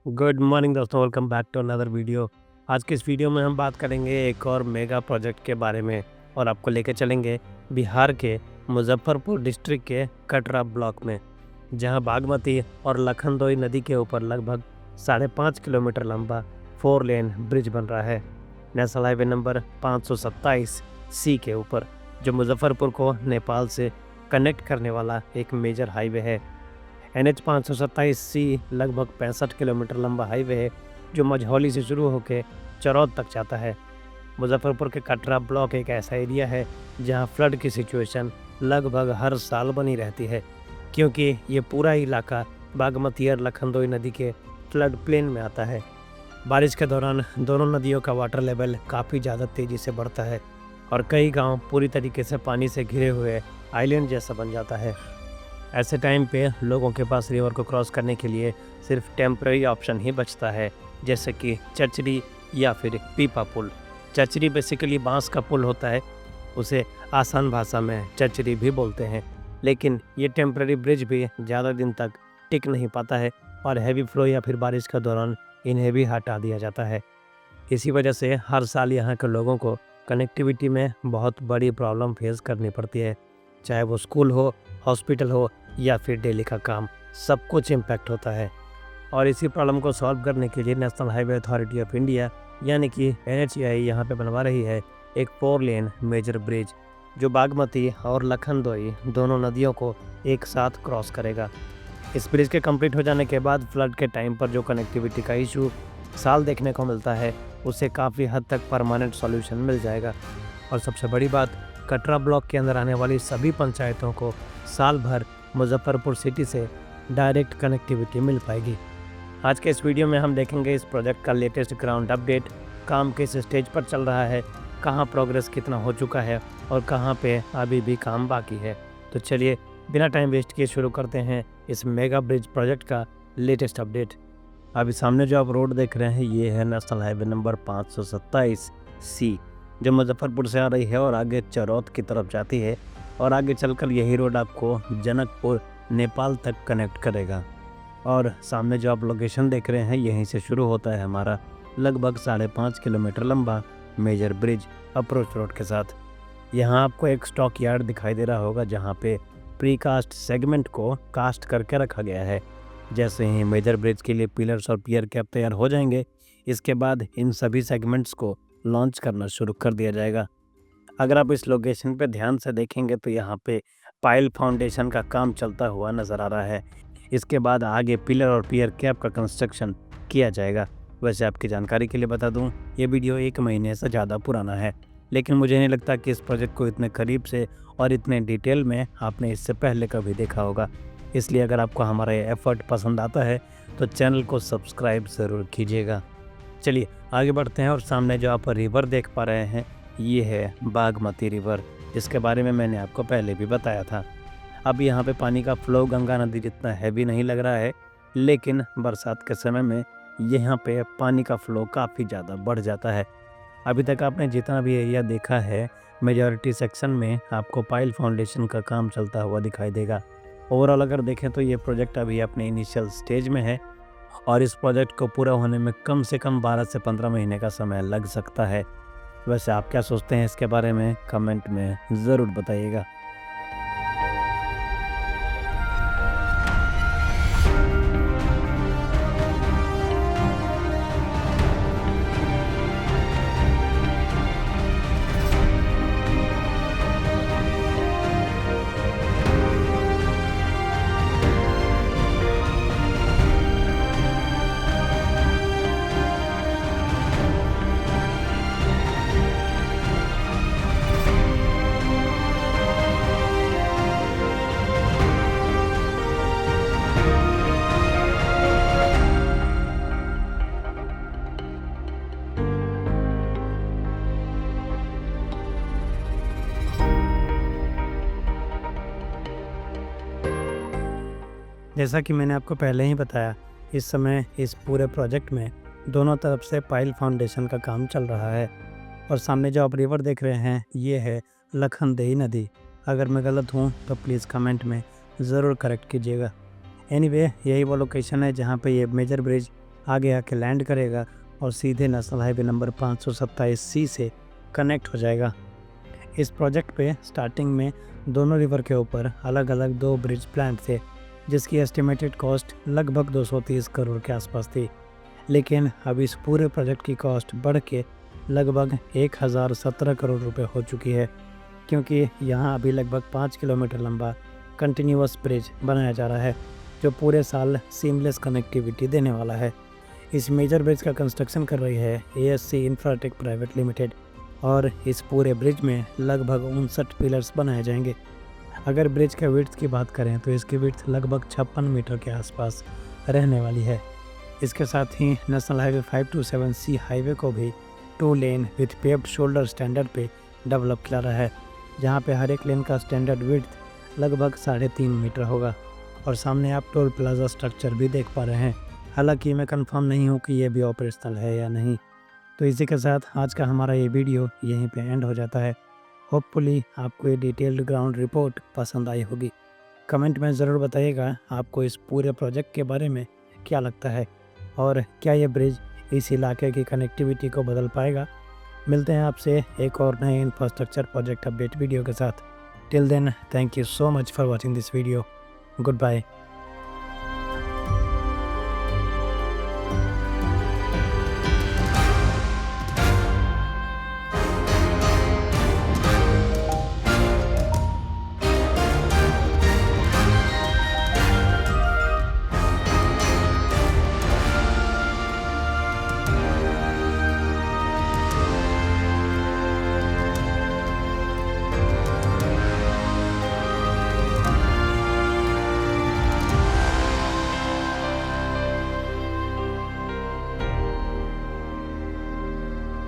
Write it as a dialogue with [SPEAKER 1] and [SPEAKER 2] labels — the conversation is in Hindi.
[SPEAKER 1] गुड मॉर्निंग दोस्तों, welcome back to another video. आज के इस वीडियो में हम बात करेंगे एक और मेगा प्रोजेक्ट के बारे में और आपको लेके चलेंगे बिहार के मुजफ्फरपुर डिस्ट्रिक्ट के कटरा ब्लॉक में, जहां बागमती और लखनदेई नदी के ऊपर लगभग 5.5 किलोमीटर लंबा 4 लेन ब्रिज बन रहा है नेशनल हाईवे नंबर 527 सी के ऊपर, जो मुजफ्फरपुर को नेपाल से कनेक्ट करने वाला एक मेजर हाईवे है। NH 527 सी लगभग 65 किलोमीटर लंबा हाईवे है, जो मझौली से शुरू होकर चरौद तक जाता है। मुजफ्फरपुर के कटरा ब्लॉक एक ऐसा एरिया है जहां फ्लड की सिचुएशन लगभग हर साल बनी रहती है, क्योंकि ये पूरा इलाका बागमती और लखनदेई नदी के फ्लड प्लेन में आता है। बारिश के दौरान दोनों नदियों का वाटर लेवल काफ़ी ज़्यादा तेज़ी से बढ़ता है और कई गांव पूरी तरीके से पानी से घिरे हुए आइलैंड जैसा बन जाता है। ऐसे टाइम पे लोगों के पास रिवर को क्रॉस करने के लिए सिर्फ टेम्पररी ऑप्शन ही बचता है, जैसे कि चचरी या फिर पीपा पुल। चचरी बेसिकली बांस का पुल होता है, उसे आसान भाषा में चचरी भी बोलते हैं, लेकिन ये टेम्पररी ब्रिज भी ज़्यादा दिन तक टिक नहीं पाता है और हैवी फ्लो या फिर बारिश के दौरान इन्हें भी हटा दिया जाता है। इसी वजह से हर साल यहाँ के लोगों को कनेक्टिविटी में बहुत बड़ी प्रॉब्लम फेस करनी पड़ती है, चाहे वो स्कूल हो, हॉस्पिटल हो या फिर डेली का काम, सब कुछ इम्पैक्ट होता है। और इसी प्रॉब्लम को सॉल्व करने के लिए national highway authority of India यानी कि NHAI यहाँ पे बनवा रही है एक 4 लेन मेजर ब्रिज, जो बागमती और लखनदेई दोनों नदियों को एक साथ क्रॉस करेगा। इस ब्रिज के कंप्लीट हो जाने के बाद फ्लड के टाइम पर जो कनेक्टिविटी का इशू साल देखने को मिलता है, उससे काफ़ी हद तक परमानेंट सॉल्यूशन मिल जाएगा। और सबसे बड़ी बात, कटरा ब्लॉक के अंदर आने वाली सभी पंचायतों को साल भर मुजफ्फरपुर सिटी से डायरेक्ट कनेक्टिविटी मिल पाएगी। आज के इस वीडियो में हम देखेंगे इस प्रोजेक्ट का लेटेस्ट ग्राउंड अपडेट, काम किस स्टेज पर चल रहा है, कहां प्रोग्रेस कितना हो चुका है और कहां पे अभी भी काम बाकी है। तो चलिए बिना टाइम वेस्ट किए शुरू करते हैं इस मेगा ब्रिज प्रोजेक्ट का लेटेस्ट अपडेट। अभी सामने जो आप रोड देख रहे हैं, ये है नेशनल हाईवे नंबर 527 सी, जो मुजफ्फरपुर से आ रही है और आगे चरौद की तरफ जाती है और आगे चलकर यही रोड आपको जनकपुर नेपाल तक कनेक्ट करेगा। और सामने जो आप लोकेशन देख रहे हैं, यहीं से शुरू होता है हमारा लगभग 5.5 किलोमीटर लंबा मेजर ब्रिज अप्रोच रोड के साथ। यहाँ आपको एक स्टॉक यार्ड दिखाई दे रहा होगा, जहाँ पे प्री कास्ट सेगमेंट को कास्ट करके रखा गया है। जैसे ही मेजर ब्रिज के लिए पिलर्स और पियर कैप तैयार हो जाएंगे, इसके बाद इन सभी सेगमेंट्स को लॉन्च करना शुरू कर दिया जाएगा। अगर आप इस लोकेशन पे ध्यान से देखेंगे तो यहाँ पे पाइल फाउंडेशन का काम चलता हुआ नज़र आ रहा है। इसके बाद आगे पिलर और पियर कैप का कंस्ट्रक्शन किया जाएगा। वैसे आपकी जानकारी के लिए बता दूँ, ये वीडियो 1 महीने से ज़्यादा पुराना है, लेकिन मुझे नहीं लगता कि इस प्रोजेक्ट को इतने करीब से और इतने डिटेल में आपने इससे पहले कभी देखा होगा। इसलिए अगर आपको हमारा ये एफर्ट पसंद आता है तो चैनल को सब्सक्राइब ज़रूर कीजिएगा। चलिए आगे बढ़ते हैं और सामने जो आप रिवर देख पा रहे हैं, ये है बागमती रिवर, जिसके बारे में मैंने आपको पहले भी बताया था। अब यहाँ पे पानी का फ्लो गंगा नदी जितना हैवी नहीं लग रहा है, लेकिन बरसात के समय में यहाँ पे पानी का फ्लो काफ़ी ज़्यादा बढ़ जाता है। अभी तक आपने जितना भी एरिया देखा है, मेजॉरिटी सेक्शन में आपको पाइल फाउंडेशन का काम चलता हुआ दिखाई देगा। ओवरऑल अगर देखें तो ये प्रोजेक्ट अभी अपने इनिशियल स्टेज में है और इस प्रोजेक्ट को पूरा होने में कम से कम 12 से 15 महीने का समय लग सकता है। वैसे आप क्या सोचते हैं इसके बारे में, कमेंट में ज़रूर बताइएगा। जैसा कि मैंने आपको पहले ही बताया, इस समय इस पूरे प्रोजेक्ट में दोनों तरफ से पाइल फाउंडेशन का काम चल रहा है। और सामने जो आप रिवर देख रहे हैं, ये है लखनदेई नदी। अगर मैं गलत हूँ तो प्लीज़ कमेंट में ज़रूर करेक्ट कीजिएगा। एनीवे, यही वो लोकेशन है जहाँ पे ये मेजर ब्रिज आगे आके लैंड करेगा और सीधे नेशनल हाईवे नंबर 527C से कनेक्ट हो जाएगा। इस प्रोजेक्ट पे स्टार्टिंग में दोनों रिवर के ऊपर अलग अलग 2 ब्रिज प्लान थे, जिसकी एस्टिमेटेड कॉस्ट लगभग 230 करोड़ के आसपास थी। लेकिन अब इस पूरे प्रोजेक्ट की कॉस्ट बढ़ के लगभग 1017 करोड़ रुपए हो चुकी है, क्योंकि यहाँ अभी लगभग 5 किलोमीटर लंबा कंटिन्यूअस ब्रिज बनाया जा रहा है, जो पूरे साल सीमलेस कनेक्टिविटी देने वाला है। इस मेजर ब्रिज का कंस्ट्रक्शन कर रही है ASC इंफ्राटेक प्राइवेट लिमिटेड और इस पूरे ब्रिज में लगभग 59 पिलर्स बनाए जाएंगे। अगर ब्रिज के विड्थ की बात करें तो इसकी विड्थ लगभग 56 मीटर के आसपास रहने वाली है। इसके साथ ही नेशनल हाईवे 527C हाईवे को भी 2 लेन विथ पेव्ड शोल्डर स्टैंडर्ड पे डेवलप किया रहा है, जहाँ पे हर एक लेन का स्टैंडर्ड विड्थ लगभग 3.5 मीटर होगा और सामने आप टोल प्लाजा स्ट्रक्चर भी देख पा रहे हैं। हालांकि मैं कंफर्म नहीं हूँ कि ये भी ऑपरेशनल है या नहीं। तो इसी के साथ आज का हमारा ये वीडियो यहीं पे एंड हो जाता है। होपफुली आपको ये डिटेल्ड ग्राउंड रिपोर्ट पसंद आई होगी। कमेंट में ज़रूर बताइएगा आपको इस पूरे प्रोजेक्ट के बारे में क्या लगता है और क्या ये ब्रिज इस इलाके की कनेक्टिविटी को बदल पाएगा। मिलते हैं आपसे एक और नए इंफ्रास्ट्रक्चर प्रोजेक्ट अपडेट वीडियो के साथ। Till then, thank you so much for watching this video. Good bye.